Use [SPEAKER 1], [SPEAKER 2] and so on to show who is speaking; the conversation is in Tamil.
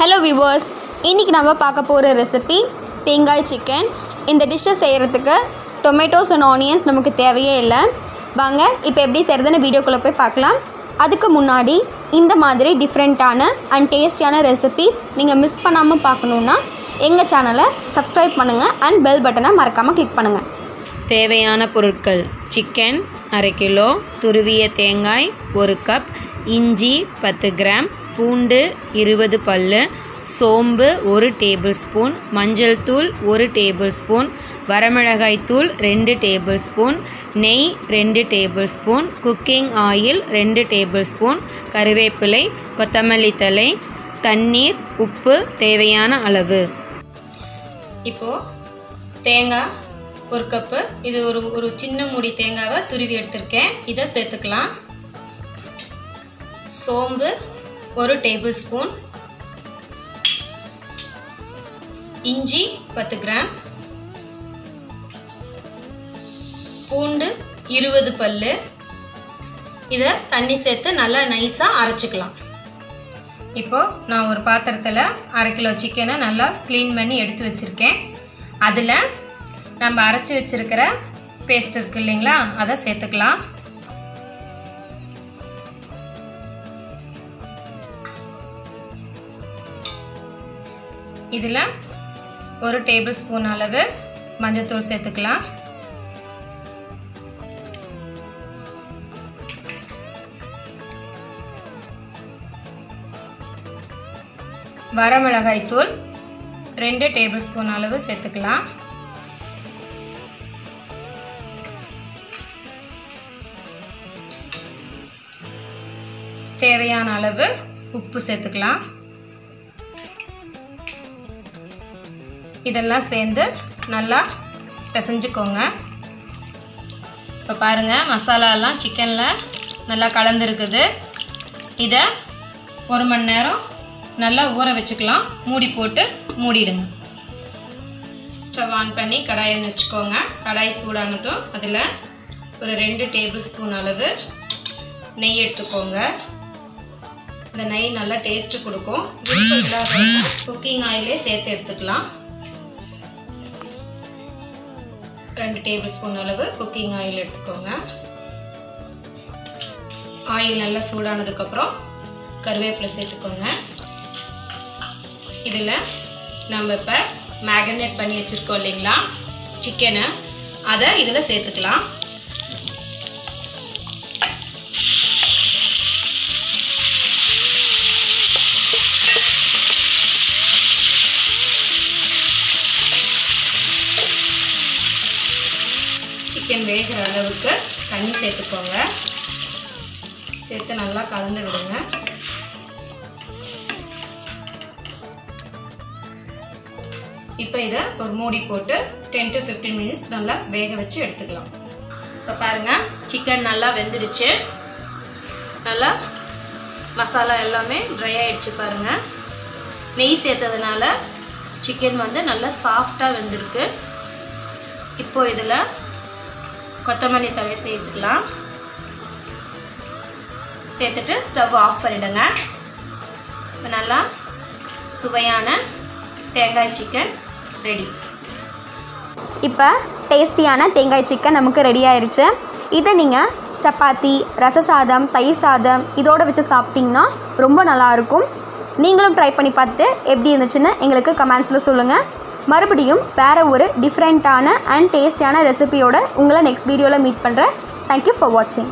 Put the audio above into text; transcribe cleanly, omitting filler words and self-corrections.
[SPEAKER 1] Hello viewers, இன்னைக்கு நம்ம பார்க்க போற ரெசிபி தேங்காய் சிக்கன். இந்த டிஷ்ஷை செய்யறதுக்கு tomatoes and onions நமக்கு தேவையே இல்லை. வாங்க இப்போ எப்படி செய்யறதுன்னு வீடியோக்குள்ள போய் பார்க்கலாம். அதுக்கு முன்னாடி இந்த மாதிரி டிஃபரண்டான and டேஸ்டியான ரெசிபீஸ் நீங்க மிஸ் பண்ணாம பார்க்கணும்னா எங்க சேனலை சப்ஸ்கிரைப் பண்ணுங்க and bell பட்டனை மறக்காம கிளிக் பண்ணுங்க.
[SPEAKER 2] தேவையான பொருட்கள்: சிக்கன் 1/2 கிலோ, துருவிய தேங்காய் 1 கப், இஞ்சி 10 கிராம், பூண்டு 20 பல்லு, சோம்பு 1 டேபிள் ஸ்பூன், மஞ்சள் தூள் 1 டேபிள் ஸ்பூன், வரமிளகாய் தூள் 2 டேபிள் ஸ்பூன், நெய் 2 table spoon, cooking oil 2 table spoon, கறிவேப்பிலை, கொத்தமல்லி தழை, தண்ணீர், உப்பு தேவையான அளவு. இப்போது தேங்காய் 1 கப்பு, இது ஒரு சின்ன மூடி தேங்காவை துருவி எடுத்திருக்கேன், இதை சேர்த்துக்கலாம். சோம்பு 1 டேபிள் ஸ்பூன், இஞ்சி 10 கிராம், பூண்டு 20 பல்லு, இதை தண்ணி சேர்த்து நல்லா நைஸாக அரைச்சிக்கலாம். இப்போது நான் ஒரு பாத்திரத்தில் 1/2 கிலோ சிக்கனை நல்லா க்ளீன் பண்ணி எடுத்து வச்சுருக்கேன். அதில் நம்ம அரைச்சி வச்சுருக்கிற பேஸ்ட் இருக்குது இல்லைங்களா, அதை சேர்த்துக்கலாம். இதில் 1 டேபிள் ஸ்பூன் அளவு மஞ்சள்தூள் சேர்த்துக்கலாம். வரமிளகாய் தூள் 2 டேபிள் ஸ்பூன் அளவு சேர்த்துக்கலாம். தேவையான அளவு உப்பு சேர்த்துக்கலாம். இதெல்லாம் சேர்ந்து நல்லா பிசைஞ்சுக்கோங்க. இப்போ பாருங்கள், மசாலாலாம் சிக்கனில் நல்லா கலந்துருக்குது. இதை 1 மணி நேரம் நல்லா ஊற வச்சுக்கலாம். மூடி போட்டு மூடிடுங்க. ஸ்டவ் ஆன் பண்ணி கடாயை வச்சுக்கோங்க. கடாய் சூடானதும் அதில் ஒரு 2 டேபிள் ஸ்பூன் அளவு நெய் எடுத்துக்கோங்க. இந்த நெய் நல்லா டேஸ்ட்டு கொடுக்கும். விருப்பம் இல்லாதவங்க குக்கிங் ஆயிலே சேர்த்து எடுத்துக்கலாம். 2 டேபிள் ஸ்பூன் அளவு குக்கிங் ஆயில் எடுத்துக்கோங்க. ஆயில் நல்லா சூடானதுக்கப்புறம் கருவேப்பிலை சேர்த்துக்கோங்க. இதில் நம்ம இப்போ மேரினேட் பண்ணி வச்சுருக்கோம் இல்லைங்களா சிக்கனை, அதை இதில் சேர்த்துக்கலாம். சிக்கன் வேகிற அளவுக்கு தண்ணி சேர்த்துக்கோங்க. சேர்த்து நல்லா கலந்து விடுங்க. இப்போ இதை ஒரு மூடி போட்டு 10 to 15 மினிட்ஸ் நல்லா வேக வச்சு எடுத்துக்கலாம். இப்போ பாருங்கள், சிக்கன் நல்லா வெந்துடுச்சு. நல்லா மசாலா எல்லாமே ட்ரை ஆகிடுச்சு பாருங்கள். நெய் சேர்த்ததுனால சிக்கன் வந்து நல்லா சாஃப்டாக வெந்திருக்கு. இப்போ இதில் கொத்தமல்லி தழை சேர்த்துக்கலாம். சேர்த்துட்டு ஸ்டவ் ஆஃப் பண்ணிவிடுங்க. இப்போ நல்லா சுவையான தேங்காய் சிக்கன் ரெடி.
[SPEAKER 1] இப்போ டேஸ்டியான தேங்காய் சிக்கன் நமக்கு ரெடி ஆயிடுச்சு. இதை நீங்கள் சப்பாத்தி, ரச சாதம், தயிர் சாதம் இதோடு வச்சு சாப்பிட்டிங்கன்னா ரொம்ப நல்லாயிருக்கும். நீங்களும் ட்ரை பண்ணி பார்த்துட்டு எப்படி இருந்துச்சுன்னு எங்களுக்கு கமெண்ட்ஸில் சொல்லுங்கள். மறுபடியும் வேறு ஒரு டிஃப்ரெண்ட்டான அண்ட் டேஸ்டியான ரெசிபியோட உங்களை நெக்ஸ்ட் வீடியோவில் மீட் பண்ணுறேன். தேங்க்யூ ஃபார் வாட்சிங்.